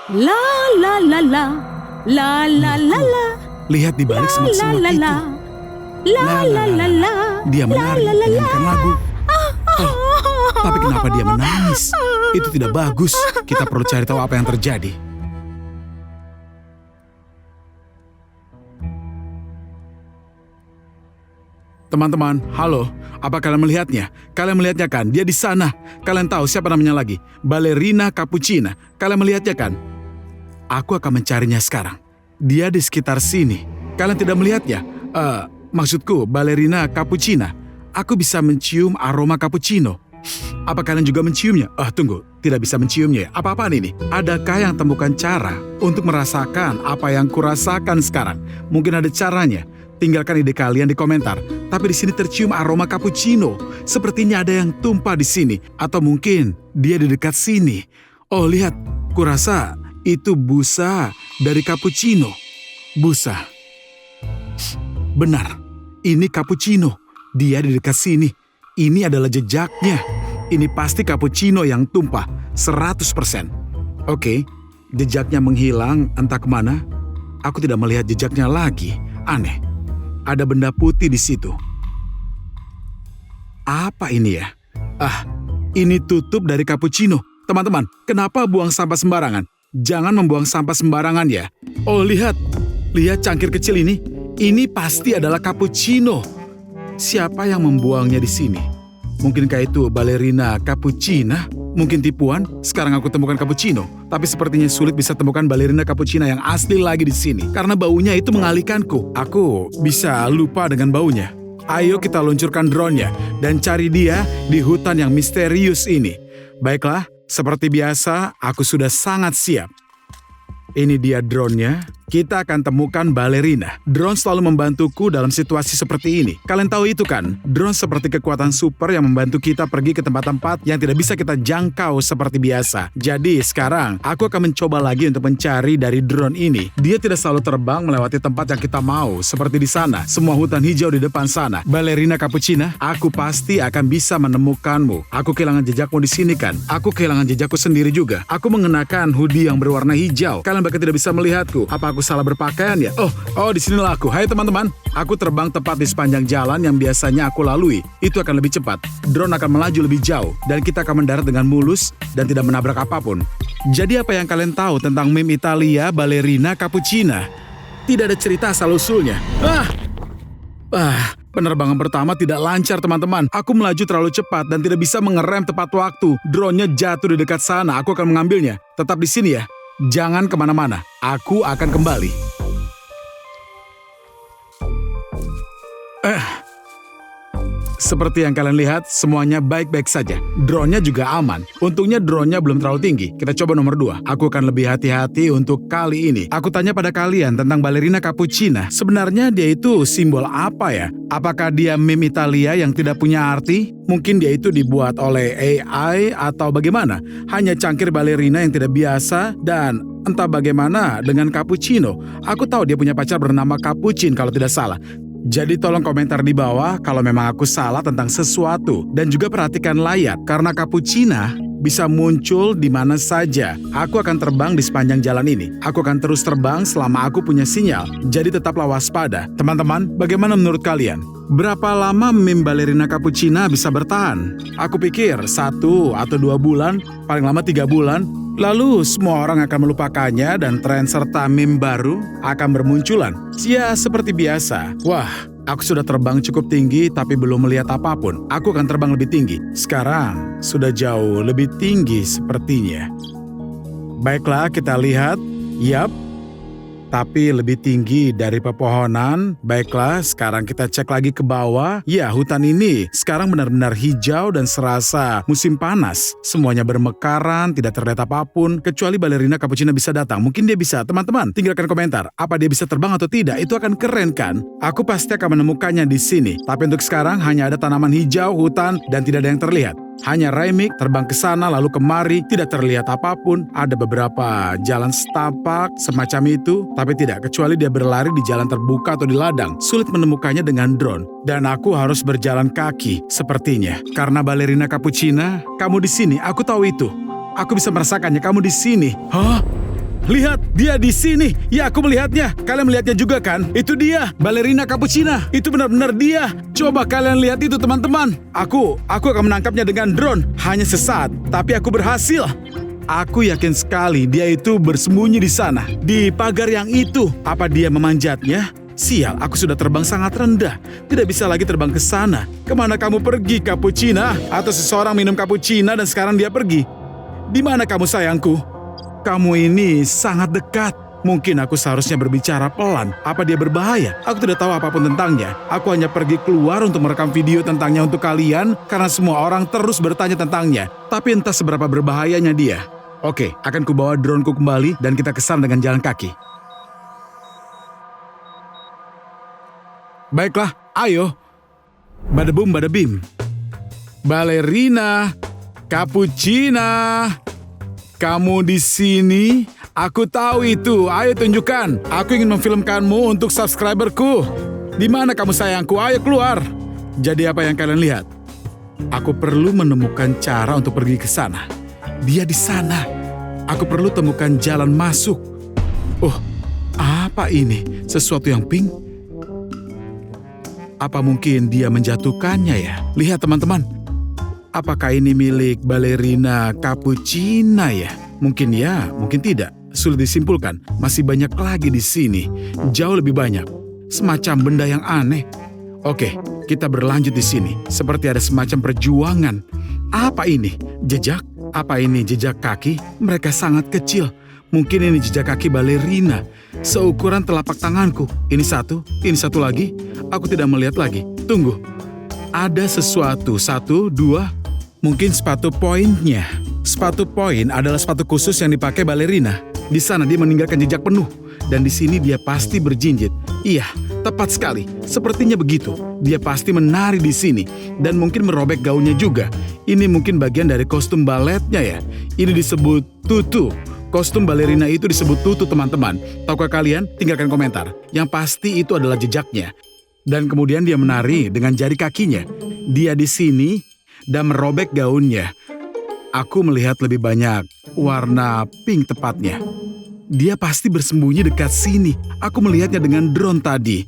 La la la la, la la la la. Lihat di balik semak-semak la, itu. la. La la la la. Dia menari menyanyikan lagu. Tapi kenapa dia menangis? Itu tidak bagus. Kita perlu cari tahu apa yang terjadi. Teman-teman, halo. Apa kalian melihatnya? Kalian melihatnya kan? Dia di sana. Kalian tahu siapa namanya lagi? Ballerina Cappuccina. Kalian melihatnya kan? Aku akan mencarinya sekarang. Dia di sekitar sini. Kalian tidak melihatnya? Maksudku, Ballerina Cappuccina. Aku bisa mencium aroma cappuccino. Apa kalian juga menciumnya? Tunggu. Tidak bisa menciumnya. Apa-apaan ini? Adakah yang temukan cara untuk merasakan apa yang kurasakan sekarang? Mungkin ada caranya. Tinggalkan ide kalian di komentar. Tapi di sini tercium aroma cappuccino. Sepertinya ada yang tumpah di sini. Atau mungkin dia di dekat sini. Oh, lihat. Kurasa itu busa dari cappuccino. Busa. Benar. Ini cappuccino. Dia di dekat sini. Ini adalah jejaknya. Ini pasti cappuccino yang tumpah. 100%. Oke. Jejaknya menghilang entah kemana. Aku tidak melihat jejaknya lagi. Aneh. Ada benda putih di situ. Apa ini ya? Ini tutup dari cappuccino. Teman-teman, kenapa buang sampah sembarangan? Jangan membuang sampah sembarangan ya. Oh, lihat. Lihat cangkir kecil ini. Ini pasti adalah cappuccino. Siapa yang membuangnya di sini? Mungkinkah itu Ballerina Cappuccina? Mungkin tipuan? Sekarang aku temukan cappuccino. Tapi sepertinya sulit bisa temukan Ballerina Cappuccina yang asli lagi di sini. Karena baunya itu mengalihkanku. Aku bisa lupa dengan baunya. Ayo kita luncurkan drone-nya dan cari dia di hutan yang misterius ini. Baiklah, seperti biasa aku sudah sangat siap. Ini dia drone-nya. Kita akan temukan Ballerina. Drone selalu membantuku dalam situasi seperti ini. Kalian tahu itu kan? Drone seperti kekuatan super yang membantu kita pergi ke tempat-tempat yang tidak bisa kita jangkau seperti biasa. Jadi sekarang aku akan mencoba lagi untuk mencari dari drone ini. Dia tidak selalu terbang melewati tempat yang kita mau. Seperti di sana. Semua hutan hijau di depan sana. Ballerina Cappuccina, aku pasti akan bisa menemukanmu. Aku kehilangan jejakmu di sini kan? Aku kehilangan jejakku sendiri juga. Aku mengenakan hoodie yang berwarna hijau. Kalian bahkan tidak bisa melihatku. Apa aku salah berpakaian ya? Oh, disinilah aku. Hai teman-teman. Aku terbang tepat di sepanjang jalan yang biasanya aku lalui. Itu akan lebih cepat. Drone akan melaju lebih jauh. Dan kita akan mendarat dengan mulus dan tidak menabrak apapun. Jadi apa yang kalian tahu tentang meme Italia Ballerina Cappuccina? Tidak ada cerita asal-usulnya. Penerbangan pertama tidak lancar teman-teman. Aku melaju terlalu cepat dan tidak bisa mengerem tepat waktu. Drone-nya jatuh di dekat sana. Aku akan mengambilnya. Tetap di sini ya. Jangan kemana-mana, aku akan kembali. Seperti yang kalian lihat, semuanya baik-baik saja. Drone-nya juga aman. Untungnya drone-nya belum terlalu tinggi. Kita coba nomor 2. Aku akan lebih hati-hati untuk kali ini. Aku tanya pada kalian tentang Ballerina Cappuccina. Sebenarnya dia itu simbol apa ya? Apakah dia meme Italia yang tidak punya arti? Mungkin dia itu dibuat oleh AI atau bagaimana? Hanya cangkir ballerina yang tidak biasa dan entah bagaimana dengan cappuccino. Aku tahu dia punya pacar bernama Cappuccin kalau tidak salah. Jadi tolong komentar di bawah kalau memang aku salah tentang sesuatu. Dan juga perhatikan layar, karena Cappuccina bisa muncul di mana saja. Aku akan terbang di sepanjang jalan ini. Aku akan terus terbang selama aku punya sinyal. Jadi tetaplah waspada. Teman-teman, bagaimana menurut kalian? Berapa lama meme Ballerina Cappuccina bisa bertahan? Aku pikir 1 atau 2 bulan, paling lama 3 bulan. Lalu semua orang akan melupakannya dan tren serta meme baru akan bermunculan. Ya, seperti biasa. Wah, aku sudah terbang cukup tinggi tapi belum melihat apapun. Aku akan terbang lebih tinggi. Sekarang sudah jauh lebih tinggi sepertinya. Baiklah, kita lihat. Yap. Tapi lebih tinggi dari pepohonan. Baiklah, sekarang kita cek lagi ke bawah. Ya, hutan ini sekarang benar-benar hijau dan serasa musim panas. Semuanya bermekaran, tidak terlihat apapun, kecuali Ballerina Cappuccina bisa datang. Mungkin dia bisa. Teman-teman, tinggalkan komentar. Apa dia bisa terbang atau tidak? Itu akan keren kan? Aku pasti akan menemukannya di sini. Tapi untuk sekarang hanya ada tanaman hijau, hutan, dan tidak ada yang terlihat. Hanya Raimik terbang ke sana lalu kemari, tidak terlihat apapun. Ada beberapa jalan setapak semacam itu, tapi tidak, kecuali dia berlari di jalan terbuka atau di ladang. Sulit menemukannya dengan drone. Dan aku harus berjalan kaki, sepertinya. Karena Ballerina Cappuccina, kamu di sini, aku tahu itu. Aku bisa merasakannya, kamu di sini. Hah? lihat, dia di sini. Ya, aku melihatnya. Kalian melihatnya juga kan? Itu dia, balerina Cappuccina. Itu benar-benar dia. Coba kalian lihat itu, teman-teman. Aku akan menangkapnya dengan drone. Hanya sesaat, tapi aku berhasil. Aku yakin sekali dia itu bersembunyi di sana, di pagar yang itu. Apa dia memanjatnya? Sial, aku sudah terbang sangat rendah. Tidak bisa lagi terbang ke sana. Kemana kamu pergi, Cappuccina? Atau seseorang minum Cappuccina dan sekarang dia pergi? Di mana kamu, sayangku? Kamu ini sangat dekat. Mungkin aku seharusnya berbicara pelan. Apa dia berbahaya? Aku tidak tahu apapun tentangnya. Aku hanya pergi keluar untuk merekam video tentangnya untuk kalian karena semua orang terus bertanya tentangnya. Tapi entah seberapa berbahayanya dia. Oke, akan kubawa drone-ku kembali dan kita kesana dengan jalan kaki. Baiklah, ayo. Badabum badabim. Balerina Cappuccina, kamu di sini? Aku tahu itu. Ayo tunjukkan. Aku ingin memfilmkanmu untuk subscriberku. Di mana kamu, sayangku? Ayo keluar. Jadi apa yang kalian lihat? Aku perlu menemukan cara untuk pergi ke sana. Dia di sana. Aku perlu temukan jalan masuk. Oh, apa ini? Sesuatu yang pink? Apa mungkin dia menjatuhkannya ya? Lihat teman-teman. Apakah ini milik balerina Cappuccina ya? Mungkin ya, mungkin tidak. Sulit disimpulkan. Masih banyak lagi di sini. Jauh lebih banyak. Semacam benda yang aneh. Oke, kita berlanjut di sini. Seperti ada semacam perjuangan. Apa ini? Jejak? Apa ini jejak kaki? Mereka sangat kecil. Mungkin ini jejak kaki balerina. Seukuran telapak tanganku. Ini satu lagi. Aku tidak melihat lagi. Tunggu. Ada sesuatu. 1, 2. Mungkin sepatu poinnya. Sepatu poin adalah sepatu khusus yang dipakai balerina. Di sana dia meninggalkan jejak penuh. Dan di sini dia pasti berjinjit. Iya, tepat sekali. Sepertinya begitu. Dia pasti menari di sini. Dan mungkin merobek gaunnya juga. Ini mungkin bagian dari kostum baletnya ya. Ini disebut tutu. Kostum balerina itu disebut tutu, teman-teman. Tahukah kalian? Tinggalkan komentar. Yang pasti itu adalah jejaknya. Dan kemudian dia menari dengan jari kakinya. Dia di sini dan merobek gaunnya. Aku melihat lebih banyak warna pink tepatnya. Dia pasti bersembunyi dekat sini. Aku melihatnya dengan drone tadi.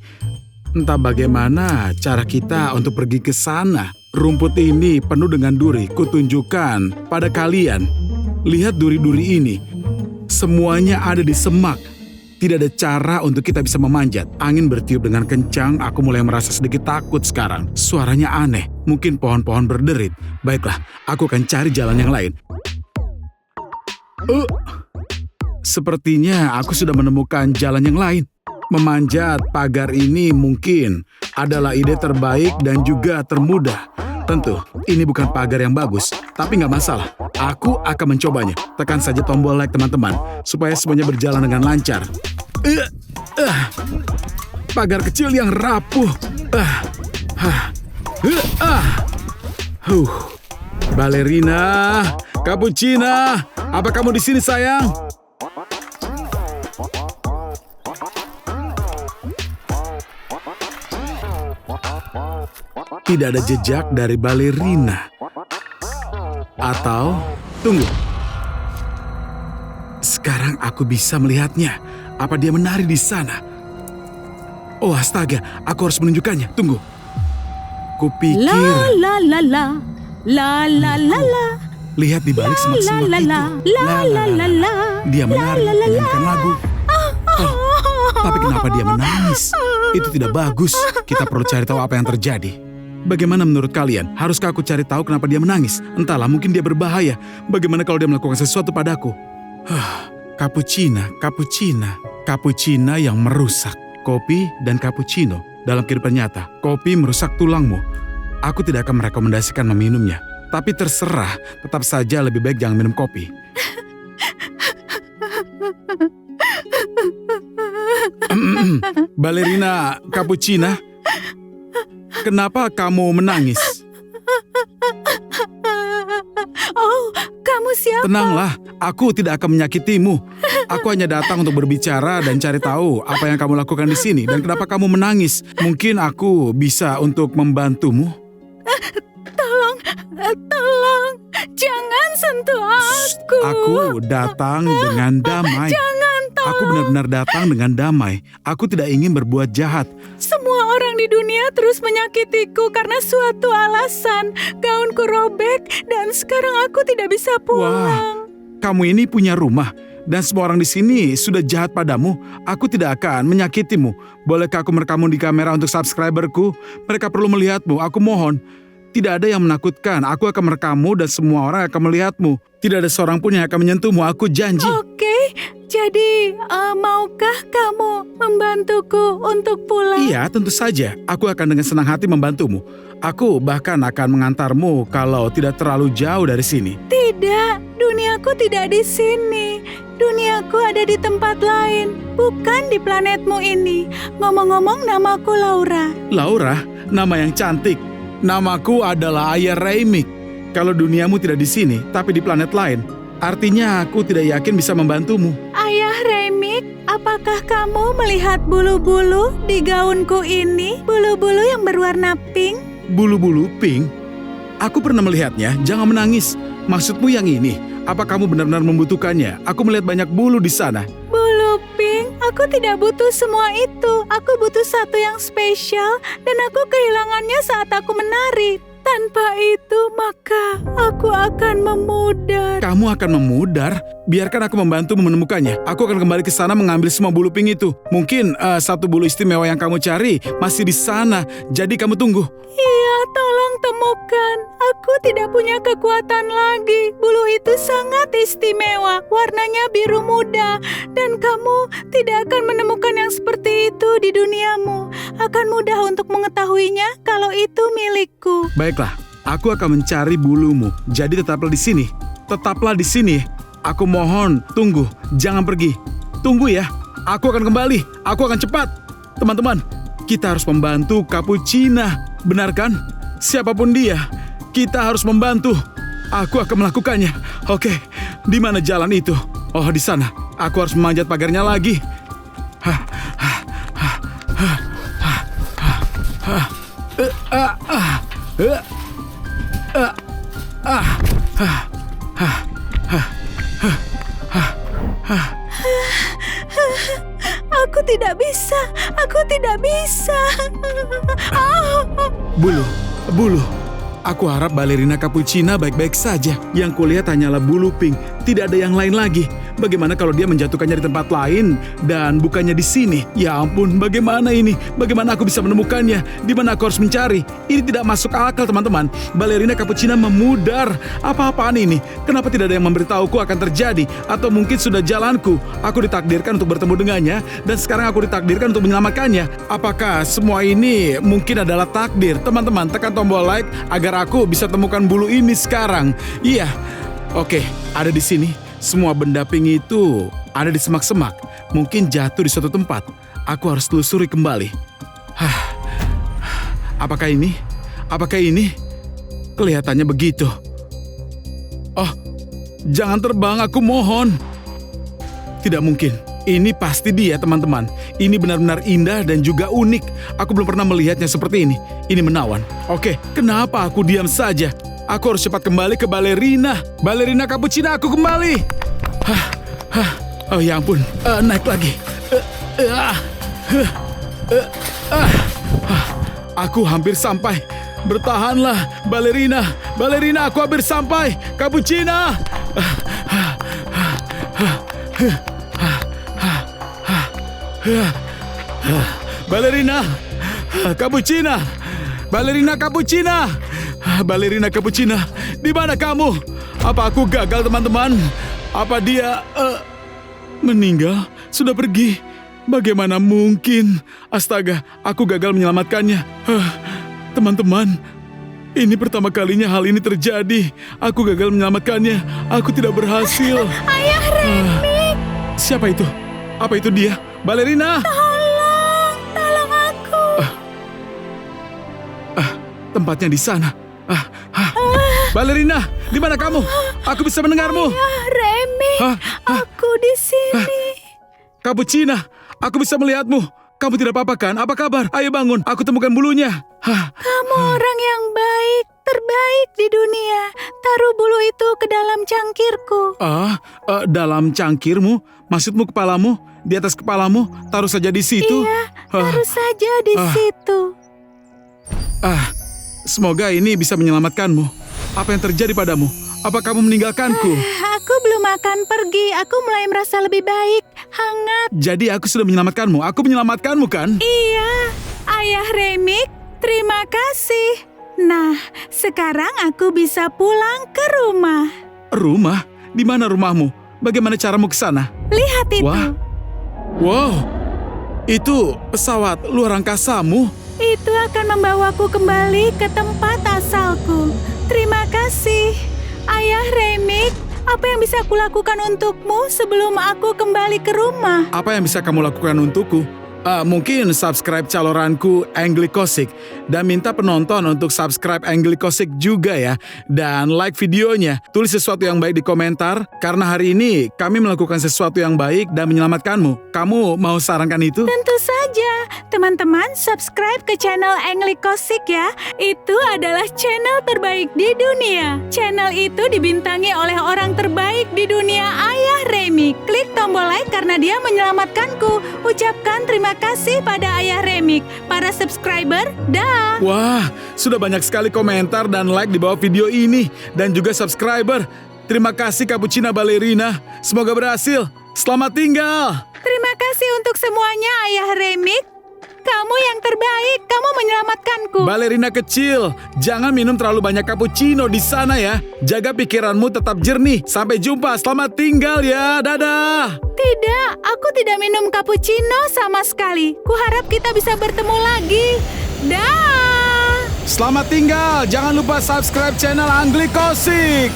Entah bagaimana cara kita untuk pergi ke sana. Rumput ini penuh dengan duri. Kutunjukkan pada kalian. Lihat duri-duri ini. Semuanya ada di semak. Tidak ada cara untuk kita bisa memanjat. Angin bertiup dengan kencang. Aku mulai merasa sedikit takut sekarang. Suaranya aneh. Mungkin pohon-pohon berderit. Baiklah, aku akan cari jalan yang lain. Sepertinya aku sudah menemukan jalan yang lain. Memanjat pagar ini mungkin adalah ide terbaik dan juga termudah. Tentu, ini bukan pagar yang bagus, tapi nggak masalah. Aku akan mencobanya. Tekan saja tombol like, teman-teman, supaya semuanya berjalan dengan lancar. Pagar kecil yang rapuh. Balerina Cappuccina, apa kamu di sini, sayang? Tidak ada jejak dari balerina. Atau, tunggu. Sekarang aku bisa melihatnya. Apa dia menari di sana? Oh astaga, aku harus menunjukkannya. Tunggu. Kupikir. La la la la la la la. Lihat di balik semak-semak itu. La. Dia menari menyanyikan lagu. Tapi kenapa dia menangis? Itu tidak bagus. Kita perlu cari tahu apa yang terjadi. Bagaimana menurut kalian? Haruskah aku cari tahu kenapa dia menangis? Entahlah, mungkin dia berbahaya. Bagaimana kalau dia melakukan sesuatu padaku? Cappuccina yang merusak. Kopi dan cappuccino dalam kehidupan nyata. Kopi merusak tulangmu. Aku tidak akan merekomendasikan meminumnya. Tapi terserah, tetap saja lebih baik jangan minum kopi. Balerina Cappuccina, kenapa kamu menangis? Oh, kamu siapa? Tenanglah, aku tidak akan menyakitimu. Aku hanya datang untuk berbicara dan cari tahu apa yang kamu lakukan di sini dan kenapa kamu menangis. Mungkin aku bisa untuk membantumu. Tolong, jangan sentuh aku. Aku datang dengan damai. Jangan Aku benar-benar datang dengan damai. Aku tidak ingin berbuat jahat. Semua orang di dunia terus menyakitiku karena suatu alasan. Gaunku robek dan sekarang aku tidak bisa pulang. Kamu ini punya rumah dan semua orang di sini sudah jahat padamu. Aku tidak akan menyakitimu. Bolehkah aku merekammu di kamera untuk subscriberku? Mereka perlu melihatmu, aku mohon. Tidak ada yang menakutkan, aku akan merekammu dan semua orang akan melihatmu. Tidak ada seorang pun yang akan menyentuhmu, aku janji. Oke, jadi maukah kamu membantuku untuk pulang? Iya, tentu saja. Aku akan dengan senang hati membantumu. Aku bahkan akan mengantarmu kalau tidak terlalu jauh dari sini. Tidak, duniaku tidak di sini. Duniaku ada di tempat lain, bukan di planetmu ini. Ngomong-ngomong, namaku Laura. Laura, nama yang cantik. Namaku adalah Ayah Raimik. Kalau duniamu tidak di sini, tapi di planet lain, artinya aku tidak yakin bisa membantumu. Ayah Remik, apakah kamu melihat bulu-bulu di gaunku ini? Bulu-bulu yang berwarna pink? Bulu-bulu pink? Aku pernah melihatnya, jangan menangis. Maksudmu yang ini? Apa kamu benar-benar membutuhkannya? Aku melihat banyak bulu di sana. Bulu pink? Aku tidak butuh semua itu. Aku butuh satu yang spesial dan aku kehilangannya saat aku menari. Tanpa itu, maka aku akan memudar. Kamu akan memudar? Biarkan aku membantumu menemukannya. Aku akan kembali ke sana mengambil semua bulu pink itu. Mungkin satu bulu istimewa yang kamu cari masih di sana. Jadi kamu tunggu. Iya, tolong temukan. Aku tidak punya kekuatan lagi. Bulu itu sangat istimewa. Warnanya biru muda. Dan kamu tidak akan menemukan yang seperti itu di duniamu. Akan mudah untuk mengetahuinya kalau itu milikku. Baiklah, aku akan mencari bulumu. Jadi tetaplah di sini. Tetaplah di sini. Aku mohon, tunggu. Jangan pergi. Tunggu ya. Aku akan kembali. Aku akan cepat. Teman-teman, kita harus membantu Capuchina. Benar kan? Siapapun dia, kita harus membantu. Aku akan melakukannya. Oke, di mana jalan itu? Oh, di sana. Aku harus memanjat pagarnya lagi. Aku tidak bisa. Aku tidak bisa. Bulu. Aku harap balerina Capuchina baik-baik saja. Yang kulihat hanyalah bulu pink. Tidak ada yang lain lagi. Bagaimana kalau dia menjatuhkannya di tempat lain dan bukannya di sini? Ya ampun, bagaimana ini? Bagaimana aku bisa menemukannya? Di mana aku harus mencari? Ini tidak masuk akal, teman-teman. Balerina Capuchina memudar. Apa-apaan ini? Kenapa tidak ada yang memberitahuku akan terjadi? Atau mungkin sudah jalanku? Aku ditakdirkan untuk bertemu dengannya dan sekarang aku ditakdirkan untuk menyelamatkannya. Apakah semua ini mungkin adalah takdir? Teman-teman, tekan tombol like agar aku bisa temukan bulu ini sekarang. Iya. Oke, ada di sini. Semua benda pink itu ada di semak-semak. Mungkin jatuh di suatu tempat. Aku harus telusuri kembali. Apakah ini? Apakah ini? Kelihatannya begitu. Oh, jangan terbang, aku mohon. Tidak mungkin. Ini pasti dia, teman-teman. Ini benar-benar indah dan juga unik. Aku belum pernah melihatnya seperti ini. Ini menawan. Oke, kenapa aku diam saja? Aku harus cepat kembali ke balerina. Balerina Capuchina, aku kembali. Oh ya ampun, naik lagi. Aku hampir sampai. Bertahanlah, balerina. Balerina, aku hampir sampai. Capuchina. Balerina. Capuchina. Balerina Capuchina. Balerina Capuchina, di mana kamu? Apa aku gagal, teman-teman? Apa dia meninggal? Sudah pergi? Bagaimana mungkin? Astaga, aku gagal menyelamatkannya. Teman-teman, ini pertama kalinya hal ini terjadi. Aku gagal menyelamatkannya. Aku tidak berhasil. Ayah Remik. Siapa itu? Apa itu dia? Balerina! Tolong aku. Tempatnya di sana. Balerina, di mana kamu? Aku bisa mendengarmu. Ayah Remik, aku di sini. Capuchina, aku bisa melihatmu. Kamu tidak apa-apa kan? Apa kabar? Ayo bangun, aku temukan bulunya. Kamu orang yang baik. terbaik di dunia. Taruh bulu itu ke dalam cangkirku. Dalam cangkirmu? Maksudmu kepalamu? Di atas kepalamu? Taruh saja di situ? Iya, taruh saja di situ. Semoga ini bisa menyelamatkanmu. Apa yang terjadi padamu? Apa kamu meninggalkanku? Aku belum akan pergi. Aku mulai merasa lebih baik. Hangat. Jadi aku sudah menyelamatkanmu. Aku menyelamatkanmu kan? Iya, Ayah Remik, terima kasih. Nah, sekarang aku bisa pulang ke rumah. Rumah? Di mana rumahmu? Bagaimana caramu ke sana? Lihat itu. Wah. Wow. Itu pesawat luar angkasamu? Itu akan membawaku kembali ke tempat asalku. Terima kasih, Ayah Remik. Apa yang bisa aku lakukan untukmu sebelum aku kembali ke rumah? Apa yang bisa kamu lakukan untukku? Mungkin subscribe caloranku Anglikosik dan minta penonton untuk subscribe Anglikosik juga ya. Dan like videonya. Tulis sesuatu yang baik di komentar karena hari ini kami melakukan sesuatu yang baik dan menyelamatkanmu. Kamu mau sarankan itu? Tentu saja. Teman-teman subscribe ke channel Anglikosik ya. Itu adalah channel terbaik di dunia. Channel itu dibintangi oleh orang terbaik di dunia, Ayah Remik. Klik tombol like karena dia menyelamatkanku. Ucapkan terima kasih pada Ayah Remik. Para subscriber, dah. Wah, sudah banyak sekali komentar dan like di bawah video ini. Dan juga subscriber. Terima kasih Cappuccina Ballerina. Semoga berhasil. Selamat tinggal. Terima kasih untuk semuanya, Ayah Remik. Kamu yang terbaik. Kamu menyelamatkanku. Balerina kecil, jangan minum terlalu banyak cappuccino di sana ya. Jaga pikiranmu tetap jernih. Sampai jumpa, selamat tinggal ya. Dadah. Tidak, aku tidak minum cappuccino sama sekali. Kuharap kita bisa bertemu lagi. Dah. Selamat tinggal. Jangan lupa subscribe channel Anglikosik.